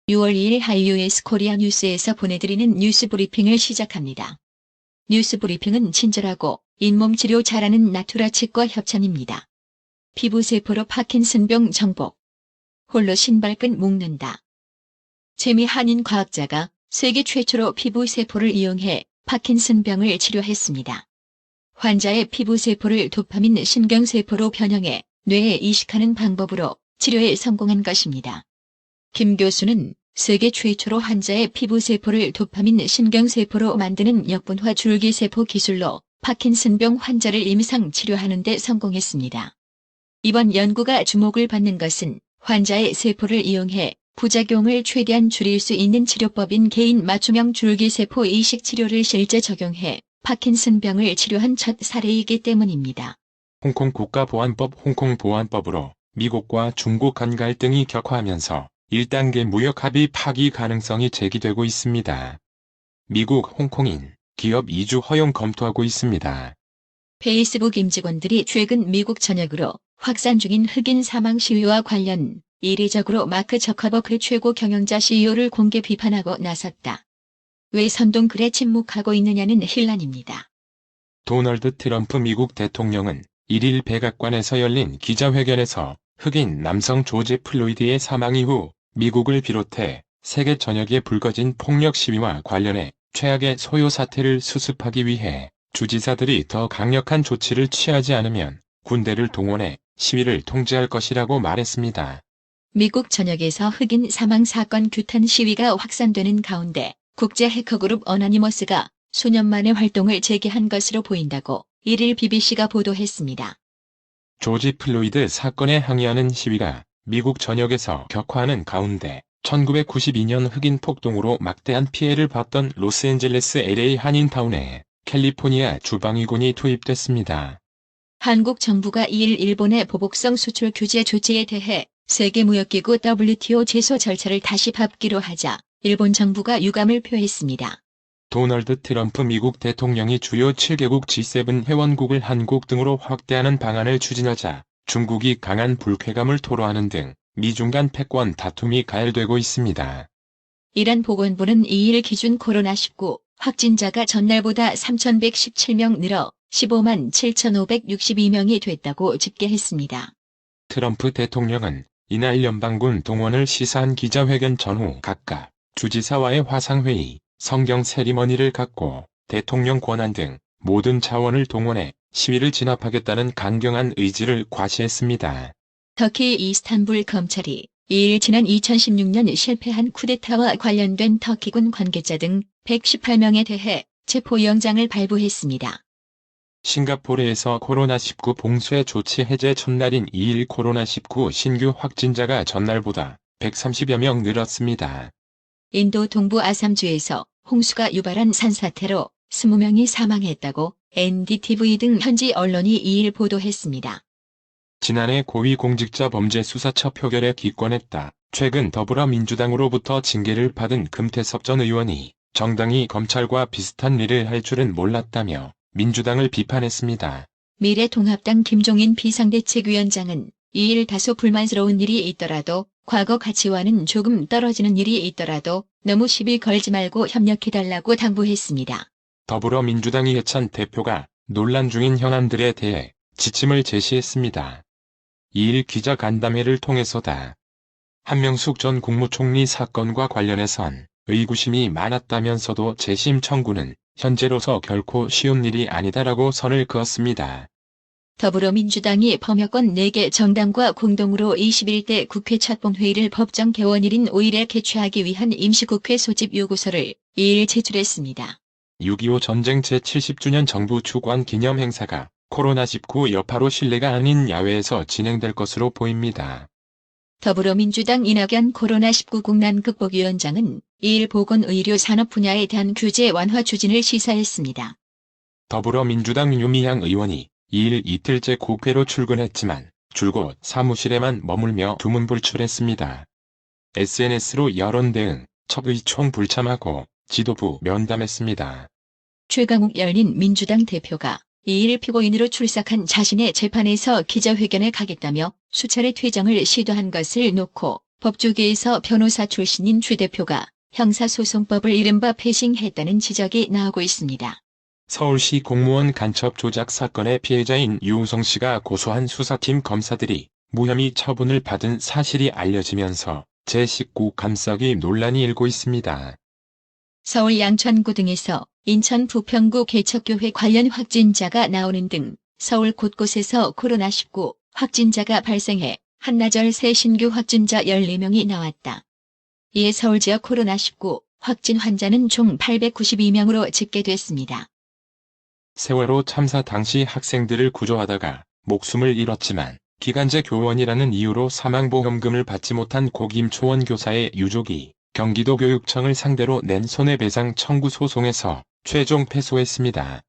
6월 2일 하이유에스 코리아 뉴스에서 보내드리는 뉴스 브리핑을 시작합니다. 뉴스 브리핑은 친절하고 잇몸 치료 잘하는 나투라 치과 협찬입니다. 피부세포로 파킨슨병 정복. 홀로 신발끈 묶는다. 재미 한인 과학자가 세계 최초로 피부세포를 이용해 파킨슨병을 치료했습니다. 환자의 피부세포를 도파민 신경세포로 변형해 뇌에 이식하는 방법으로 치료에 성공한 것입니다. 김 교수는 세계 최초로 환자의 피부세포를 도파민 신경세포로 만드는 역분화 줄기세포 기술로 파킨슨병 환자를 임상 치료하는 데 성공했습니다. 이번 연구가 주목을 받는 것은 환자의 세포를 이용해 부작용을 최대한 줄일 수 있는 치료법인 개인 맞춤형 줄기세포 이식 치료를 실제 적용해 파킨슨병을 치료한 첫 사례이기 때문입니다. 홍콩 국가보안법 홍콩 보안법으로 미국과 중국 간 갈등이 격화하면서 1단계 무역 합의 파기 가능성이 제기되고 있습니다. 미국 홍콩인 기업 이주 허용 검토하고 있습니다. 페이스북 임직원들이 최근 미국 전역으로 확산 중인 흑인 사망 시위와 관련 이례적으로 마크 저커버그 최고 경영자 CEO를 공개 비판하고 나섰다. 왜 선동글에 침묵하고 있느냐는 혼란입니다. 도널드 트럼프 미국 대통령은 1일 백악관에서 열린 기자회견에서 흑인 남성 조지 플로이드의 사망 이후 미국을 비롯해 세계 전역에 불거진 폭력 시위와 관련해 최악의 소요 사태를 수습하기 위해 주지사들이 더 강력한 조치를 취하지 않으면 군대를 동원해 시위를 통제할 것이라고 말했습니다. 미국 전역에서 흑인 사망 사건 규탄 시위가 확산되는 가운데 국제 해커그룹 어나니머스가 수년 만에 활동을 재개한 것으로 보인다고 1일 BBC가 보도했습니다. 조지 플로이드 사건에 항의하는 시위가 미국 전역에서 격화하는 가운데 1992년 흑인 폭동으로 막대한 피해를 봤던 로스앤젤레스 LA 한인타운에 캘리포니아 주방위군이 투입됐습니다. 한국 정부가 2일 일본의 보복성 수출 규제 조치에 대해 세계무역기구 WTO 제소 절차를 다시 밟기로 하자 일본 정부가 유감을 표했습니다. 도널드 트럼프 미국 대통령이 주요 7개국 G7 회원국을 한국 등으로 확대하는 방안을 추진하자 중국이 강한 불쾌감을 토로하는 등 미중 간 패권 다툼이 가열되고 있습니다. 이란 보건부는 2일 기준 코로나19 확진자가 전날보다 3,117명 늘어 15만 7,562명이 됐다고 집계했습니다. 트럼프 대통령은 이날 연방군 동원을 시사한 기자회견 전후 각각 주지사와의 화상회의, 성경 세리머니를 갖고 대통령 권한 등 모든 자원을 동원해 시위를 진압하겠다는 강경한 의지를 과시했습니다. 터키 이스탄불 검찰이 2일 지난 2016년 실패한 쿠데타와 관련된 터키군 관계자 등 118명에 대해 체포영장을 발부했습니다. 싱가포르에서 코로나19 봉쇄 조치 해제 첫날인 2일 코로나19 신규 확진자가 전날보다 130여 명 늘었습니다. 인도 동부 아삼주에서 홍수가 유발한 산사태로 20명이 사망했다고 NDTV 등 현지 언론이 2일 보도했습니다. 지난해 고위공직자범죄수사처 표결에 기권했다. 최근 더불어민주당으로부터 징계를 받은 금태섭 전 의원이 정당이 검찰과 비슷한 일을 할 줄은 몰랐다며 민주당을 비판했습니다. 미래통합당 김종인 비상대책위원장은 2일 다소 불만스러운 일이 있더라도 과거 가치와는 조금 떨어지는 일이 있더라도 너무 시비 걸지 말고 협력해달라고 당부했습니다. 더불어민주당 이해찬 대표가 논란 중인 현안들에 대해 지침을 제시했습니다. 2일 기자간담회를 통해서다. 한명숙 전 국무총리 사건과 관련해선 의구심이 많았다면서도 재심 청구는 현재로서 결코 쉬운 일이 아니다라고 선을 그었습니다. 더불어민주당이 범여권 4개 정당과 공동으로 21대 국회 첫 본회의를 법정 개원일인 5일에 개최하기 위한 임시국회 소집 요구서를 2일 제출했습니다. 6.25 전쟁 제70주년 정부 주관 기념 행사가 코로나19 여파로 실내가 아닌 야외에서 진행될 것으로 보입니다. 더불어민주당 이낙연 코로나19 국난극복위원장은 2일 보건의료 산업 분야에 대한 규제 완화 추진을 시사했습니다. 더불어민주당 유미향 의원이 2일 이틀째 국회로 출근했지만 줄곧 사무실에만 머물며 두문불출했습니다. SNS로 여론 대응, 첩의총 불참하고 지도부 면담했습니다. 최강욱 열린 민주당 대표가 2일 피고인으로 출석한 자신의 재판에서 기자회견에 가겠다며 수차례 퇴정을 시도한 것을 놓고 법조계에서 변호사 출신인 주 대표가 형사소송법을 이른바 패싱했다는 지적이 나오고 있습니다. 서울시 공무원 간첩 조작 사건의 피해자인 유우성 씨가 고소한 수사팀 검사들이 무혐의 처분을 받은 사실이 알려지면서 제19 감싸기 논란이 일고 있습니다. 서울 양천구 등에서 인천 부평구 개척교회 관련 확진자가 나오는 등 서울 곳곳에서 코로나19 확진자가 발생해 한나절 새 신규 확진자 14명이 나왔다. 이에 서울 지역 코로나19 확진 환자는 총 892명으로 집계됐습니다. 세월호 참사 당시 학생들을 구조하다가 목숨을 잃었지만 기간제 교원이라는 이유로 사망보험금을 받지 못한 고 김초원 교사의 유족이 경기도 교육청을 상대로 낸 손해배상 청구 소송에서 최종 패소했습니다.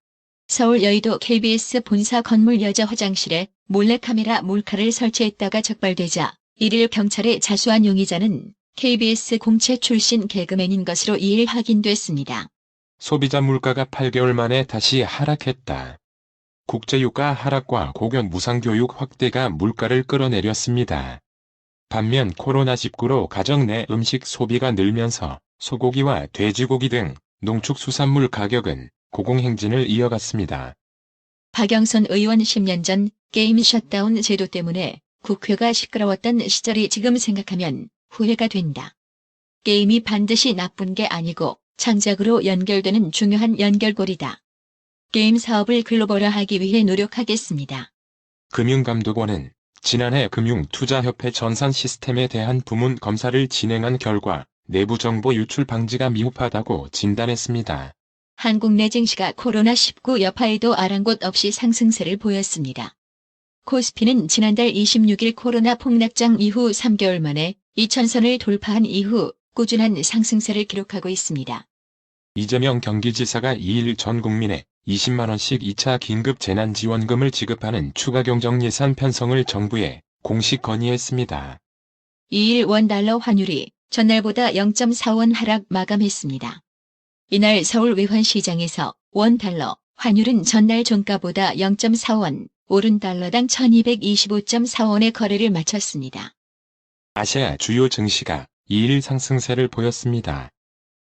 서울 여의도 KBS 본사 건물 여자 화장실에 몰래카메라 몰카를 설치했다가 적발되자 1일 경찰에 자수한 용의자는 KBS 공채 출신 개그맨인 것으로 2일 확인됐습니다. 소비자 물가가 8개월 만에 다시 하락했다. 국제유가 하락과 고교 무상교육 확대가 물가를 끌어내렸습니다. 반면 코로나19로 가정 내 음식 소비가 늘면서 소고기와 돼지고기 등 농축수산물 가격은 고공행진을 이어갔습니다. 박영선 의원 10년 전 게임 셧다운 제도 때문에 국회가 시끄러웠던 시절이 지금 생각하면 후회가 된다. 게임이 반드시 나쁜 게 아니고 창작으로 연결되는 중요한 연결고리다. 게임 사업을 글로벌화하기 위해 노력하겠습니다. 금융감독원은 지난해 금융투자협회 전산 시스템에 대한 부문 검사를 진행한 결과 내부 정보 유출 방지가 미흡하다고 진단했습니다. 한국 내 증시가 코로나19 여파에도 아랑곳 없이 상승세를 보였습니다. 코스피는 지난달 26일 코로나 폭락장 이후 3개월 만에 2000선을 돌파한 이후 꾸준한 상승세를 기록하고 있습니다. 이재명 경기지사가 2일 전 국민에 20만 원씩 2차 긴급 재난지원금을 지급하는 추가 경정 예산 편성을 정부에 공식 건의했습니다. 2일 원달러 환율이 전날보다 0.4원 하락 마감했습니다. 이날 서울 외환시장에서 원달러 환율은 전날 종가보다 0.4원 오른 달러당 1225.4원의 거래를 마쳤습니다. 아시아 주요 증시가 2일 상승세를 보였습니다.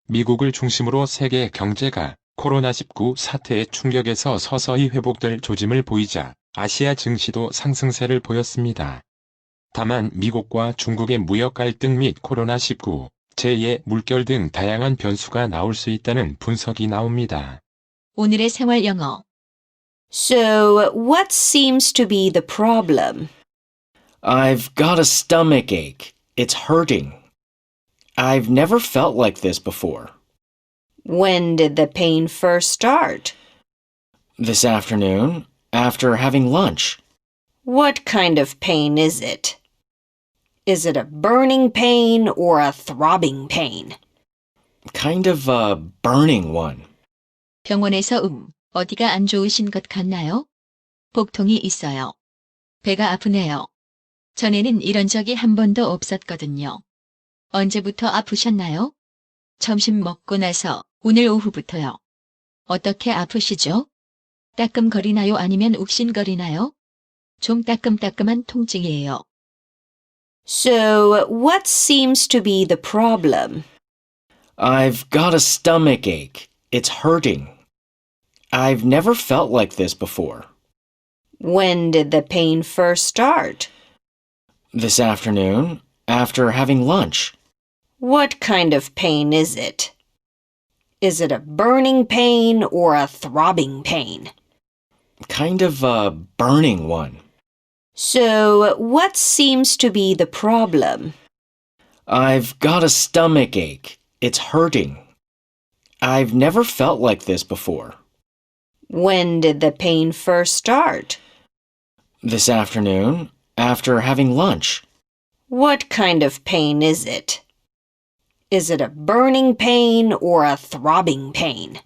미국을 중심으로 세계 경제가 코로나19 사태의 충격에서 서서히 회복될 조짐을 보이자 아시아 증시도 상승세를 보였습니다. 다만 미국과 중국의 무역 갈등 및 코로나19, 제2의 물결 등 다양한 변수가 나올 수 있다는 분석이 나옵니다. 오늘의 생활 영어. So, what seems to be the problem? I've got a stomach ache. It's hurting. I've never felt like this before. When did the pain first start? This afternoon, after having lunch. What kind of pain is it? Is it a burning pain or a throbbing pain? Kind of a burning one. 병원에서 어디가 안 좋으신 것 같나요? 복통이 있어요. 배가 아프네요. 전에는 이런 적이 한 번도 없었거든요. 언제부터 아프셨나요? 점심 먹고 나서 오늘 오후부터요. 어떻게 아프시죠? 따끔거리나요? 아니면 욱신거리나요? 좀 따끔따끔한 통증이에요. So, what seems to be the problem? I've got a stomach ache. It's hurting. I've never felt like this before. When did the pain first start? This afternoon, after having lunch. What kind of pain is it? Is it a burning pain or a throbbing pain? Kind of a burning one. So, what seems to be the problem? I've got a stomach ache. It's hurting. I've never felt like this before. When did the pain first start? This afternoon, after having lunch. What kind of pain is it? Is it a burning pain or a throbbing pain?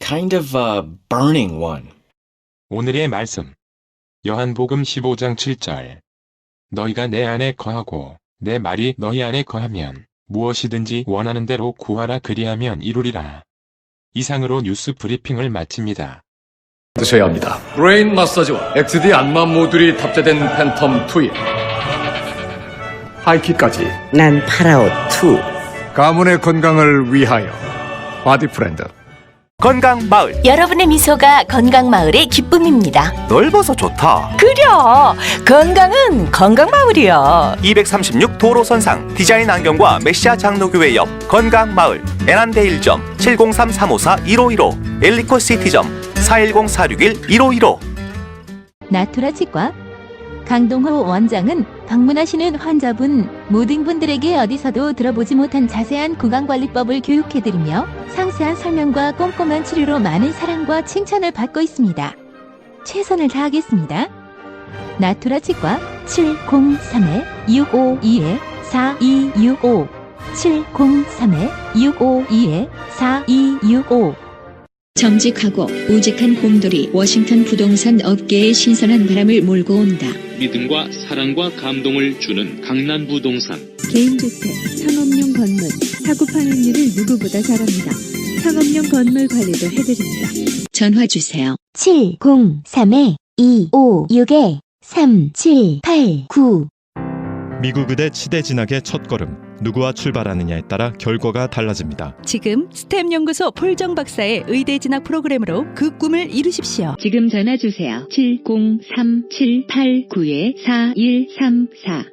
Kind of a burning one. 오늘의 말씀. 요한복음 15장 7절. 너희가 내 안에 거하고 내 말이 너희 안에 거하면 무엇이든지 원하는 대로 구하라 그리하면 이루리라. 이상으로 뉴스 브리핑을 마칩니다. 드셔야 합니다. 브레인 마사지와 XD 안마 모듈이 탑재된 팬텀 2인 하이킥까지 난 파라오 2. 가문의 건강을 위하여 바디프렌드. 건강마을. 여러분의 미소가 건강마을의 기쁨입니다. 넓어서 좋다. 그려! 건강은 건강마을이야. 236 도로선상 디자인 안경과 메시아 장로교회 옆 건강마을. 에난데 1점 703-354-1515 엘리코시티점 410-461-1515. 나투라 치과 강동호 원장은 방문하시는 환자분 모든 분들에게 어디서도 들어보지 못한 자세한 구강관리법을 교육해드리며 상세한 설명과 꼼꼼한 치료로 많은 사랑과 칭찬을 받고 있습니다. 최선을 다하겠습니다. 나투라 치과 703-652-4265 703-652-4265 정직하고 우직한 곰돌이 워싱턴 부동산 업계에 신선한 바람을 몰고 온다. 믿음과 사랑과 감동을 주는 강남 부동산. 개인주택, 상업용 건물, 사고 판매율을 누구보다 잘합니다. 상업용 건물 관리도 해드립니다. 전화 주세요. 703-256-3789 미국 의대 치대 진학의 첫걸음, 누구와 출발하느냐에 따라 결과가 달라집니다. 지금 스템 연구소 폴정 박사의 의대 진학 프로그램으로 그 꿈을 이루십시오. 지금 전화 주세요. 703-789-4134